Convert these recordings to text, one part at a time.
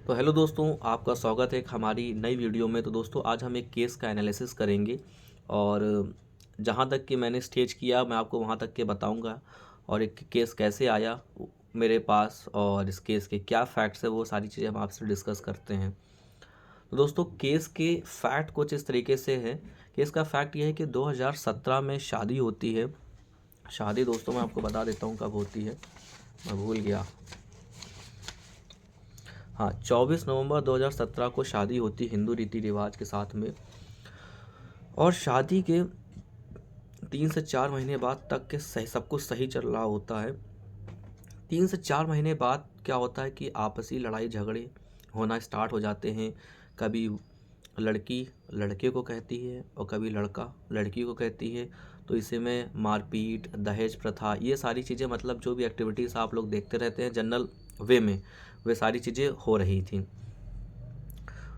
तो हेलो दोस्तों, आपका स्वागत है एक हमारी नई वीडियो में। तो दोस्तों, आज हम एक केस का एनालिसिस करेंगे और जहाँ तक कि मैंने स्टेज किया मैं आपको वहाँ तक के बताऊँगा और एक केस कैसे आया मेरे पास और इस केस के क्या फैक्ट्स है वो सारी चीज़ें हम आपसे डिस्कस करते हैं। तो दोस्तों, केस के फैक्ट कुछ इस तरीके से है। केस का फैक्ट ये है कि 2017 में शादी होती है। शादी दोस्तों मैं आपको बता देता हूँ कब होती है, मैं भूल गया। हाँ, 24 नवंबर 2017 को शादी होती हिंदू रीति रिवाज के साथ में। और शादी के 3 से 4 महीने बाद तक के सही सब कुछ सही चल रहा होता है। 3 से 4 महीने बाद क्या होता है कि आपसी लड़ाई झगड़े होना स्टार्ट हो जाते हैं। कभी लड़की लड़के को कहती है और कभी लड़का लड़की को कहती है। तो इसी में मारपीट, दहेज प्रथा, ये सारी चीज़ें, मतलब जो भी एक्टिविटीज़ आप लोग देखते रहते हैं जनरल वे में, वे सारी चीज़ें हो रही थी।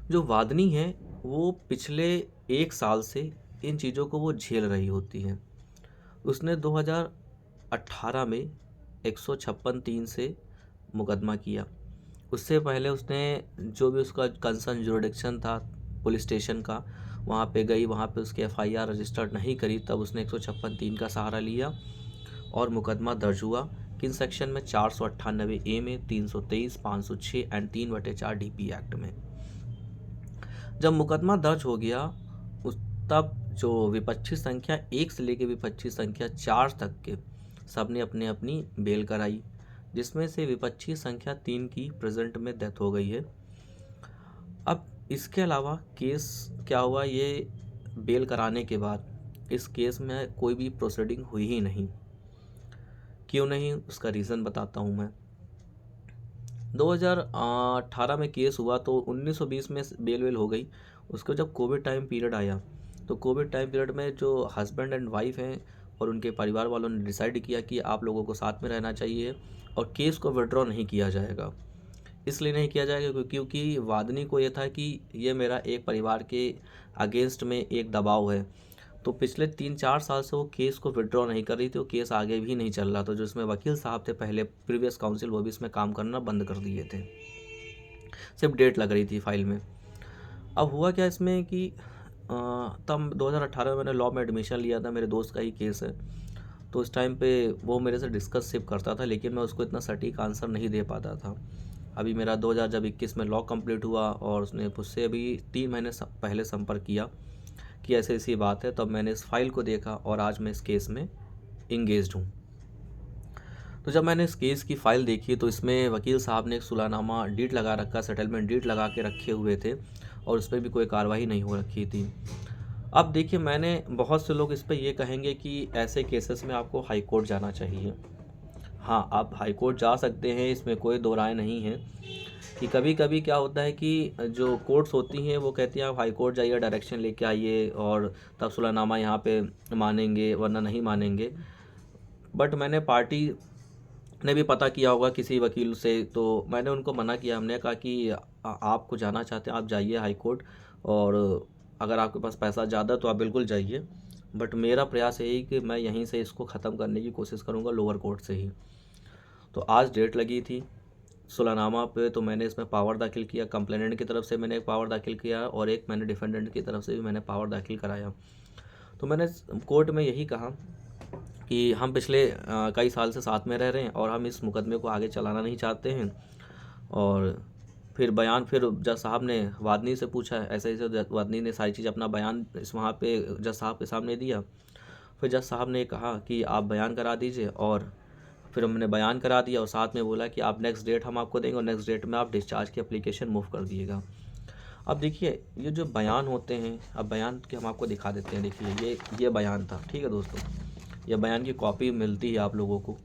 जो वादनी है वो पिछले 1 साल से इन चीज़ों को वो झेल रही होती है। उसने 2018 में 156(3) से मुकदमा किया। उससे पहले उसने जो भी उसका कंसर्न जुरिडिक्शन था पुलिस स्टेशन का, वहाँ पे गई, वहाँ पे उसकी एफआईआर रजिस्टर्ड नहीं करी, तब उसने 156(3) का सहारा लिया और मुकदमा दर्ज हुआ। किन सेक्शन में? 498A में, 323, 506 एंड 3/4 DP एक्ट में। जब मुकदमा दर्ज हो गया उस तब जो विपक्षी संख्या 1 से लेकर विपक्षी संख्या 4 तक के सब ने अपने अपनी बेल कराई, जिसमें से विपक्षी संख्या 3 की प्रेजेंट में डेथ हो गई है। अब इसके अलावा केस क्या हुआ, ये बेल कराने के बाद इस केस में कोई भी प्रोसीडिंग हुई ही नहीं। क्यों नहीं, उसका रीज़न बताता हूँ मैं। 2018 में केस हुआ तो 1920 में बेल वेल हो गई। उसको जब कोविड टाइम पीरियड आया तो कोविड टाइम पीरियड में जो हस्बैंड एंड वाइफ हैं और उनके परिवार वालों ने डिसाइड किया कि आप लोगों को साथ में रहना चाहिए और केस को विड्रॉ नहीं किया जाएगा। इसलिए नहीं किया जाएगा क्योंकि वादनी को ये था कि ये मेरा एक परिवार के अगेंस्ट में एक दबाव है। तो पिछले 3-4 साल से वो केस को विड्रॉ नहीं कर रही थी, वो केस आगे भी नहीं चल रहा था। जो इसमें वकील साहब थे पहले प्रीवियस काउंसिल, वो भी इसमें काम करना बंद कर दिए थे, सिर्फ डेट लग रही थी फाइल में। अब हुआ क्या इसमें कि तब 2018 में मैंने लॉ में एडमिशन लिया था, मेरे दोस्त का ही केस है। तो उस टाइम पे वो मेरे से डिस्कस सिर्फ करता था, लेकिन मैं उसको इतना सटीक आंसर नहीं दे पाता था। अभी मेरा 2021 में लॉ कंप्लीट हुआ और उसने मुझसे अभी 3 महीने पहले संपर्क किया कि ऐसे ऐसी बात है। तब मैंने इस फाइल को देखा और आज मैं इस केस में इंगेज्ड हूँ। तो जब मैंने इस केस की फ़ाइल देखी तो इसमें वकील साहब ने एक सुलहनामा डीड लगा रखा, सेटलमेंट डीड लगा के रखे हुए थे और उस पर भी कोई कार्रवाई नहीं हो रखी थी। अब देखिए, मैंने बहुत से लोग इस पे ये कहेंगे कि ऐसे केसेस में आपको हाई कोर्ट जाना चाहिए। हाँ, आप हाई कोर्ट जा सकते हैं, इसमें कोई दो राय नहीं है। कि कभी कभी क्या होता है कि जो कोर्ट्स होती हैं वो कहती हैं आप हाई कोर्ट जाइए, डायरेक्शन लेके आइए और तब सुलहनामा यहाँ पे मानेंगे वरना नहीं मानेंगे। बट मैंने पार्टी ने भी पता किया होगा किसी वकील से, तो मैंने उनको मना किया। हमने कहा कि आपको जाना चाहते हैं आप जाइए हाई कोर्ट, और अगर आपके पास पैसा ज़्यादा तो आप बिल्कुल जाइए, बट मेरा प्रयास यही कि मैं यहीं से इसको ख़त्म करने की कोशिश करूँगा, लोअर कोर्ट से ही। तो आज डेट लगी थी सुलहनामा पे, तो मैंने इसमें पावर दाखिल किया। कंप्लेनेंट की तरफ से मैंने एक पावर दाखिल किया और एक मैंने डिफेंडेंट की तरफ से भी मैंने पावर दाखिल कराया। तो मैंने कोर्ट में यही कहा कि हम पिछले कई साल से साथ में रह रहे हैं और हम इस मुकदमे को आगे चलाना नहीं चाहते हैं। और फिर जज साहब ने वादनी से पूछा, ऐसे ऐसे वादनी ने सारी चीज़ अपना बयान इस वहाँ पे जज साहब के सामने दिया। फिर जज साहब ने कहा कि आप बयान करा दीजिए, और फिर हमने बयान करा दिया और साथ में बोला कि आप नेक्स्ट डेट हम आपको देंगे और नेक्स्ट डेट में आप डिस्चार्ज की एप्लीकेशन मूव कर दिएगा। अब देखिए, ये जो बयान होते हैं, अब बयान के हम आपको दिखा देते हैं। देखिए, ये बयान था, ठीक है दोस्तों। ये बयान की कॉपी मिलती है आप लोगों को,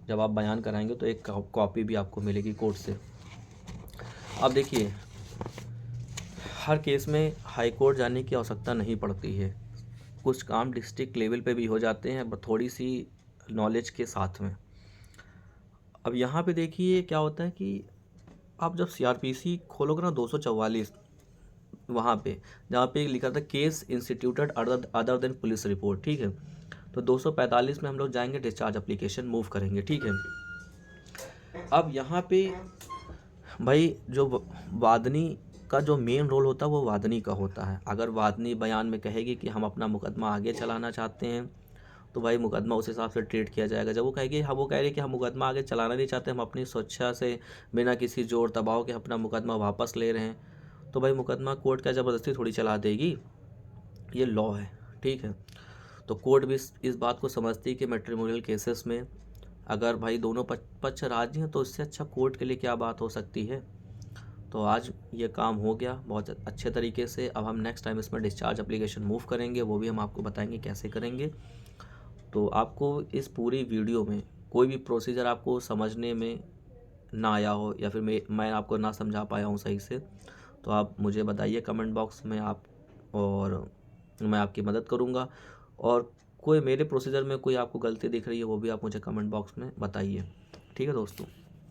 जब आप बयान कराएंगे तो एक कॉपी भी आपको मिलेगी कोर्ट से। अब देखिए, हर केस में हाई कोर्ट जाने की आवश्यकता नहीं पड़ती है। कुछ काम डिस्ट्रिक्ट लेवल पे भी हो जाते हैं, थोड़ी सी नॉलेज के साथ में। अब यहाँ पे देखिए क्या होता है कि आप जब सीआरपीसी खोलोगे ना 244, वहाँ पे जहाँ पे लिखा था case instituted other than police report, ठीक है। तो 245 में हम लोग जाएंगे, डिस्चार्ज एप्लीकेशन मूव करेंगे, ठीक है। अब यहाँ पे भाई जो वादनी का जो मेन रोल होता है वो वादनी का होता है। अगर वादनी बयान में कहेगी कि हम अपना मुकदमा आगे चलाना चाहते हैं तो भाई मुकदमा उस हिसाब से ट्रीट किया जाएगा। जब वो कहेगी, हाँ वो कह रही है कि हम मुकदमा आगे चलाना नहीं चाहते, हम अपनी स्वेच्छा से बिना किसी जोर दबाव के अपना मुकदमा वापस ले रहे हैं, तो भाई मुकदमा कोर्ट क्या ज़बरदस्ती थोड़ी चला देगी, ये लॉ है, ठीक है। तो कोर्ट भी इस बात को समझती है कि मैट्रिमोनियल केसेस में अगर भाई दोनों पक्ष राजी हैं तो इससे अच्छा कोर्ट के लिए क्या बात हो सकती है। तो आज ये काम हो गया बहुत अच्छे तरीके से। अब हम नेक्स्ट टाइम इसमें डिस्चार्ज एप्लीकेशन मूव करेंगे, वो भी हम आपको बताएंगे कैसे करेंगे। तो आपको इस पूरी वीडियो में कोई भी प्रोसीजर आपको समझने में ना आया हो या फिर मैं आपको ना समझा पाया हूँ सही से, तो आप मुझे बताइए कमेंट बॉक्स में आप, और मैं आपकी मदद करूँगा। और कोई मेरे प्रोसीजर में कोई आपको गलती दिख रही है वो भी आप मुझे कमेंट बॉक्स में बताइए। ठीक है दोस्तों।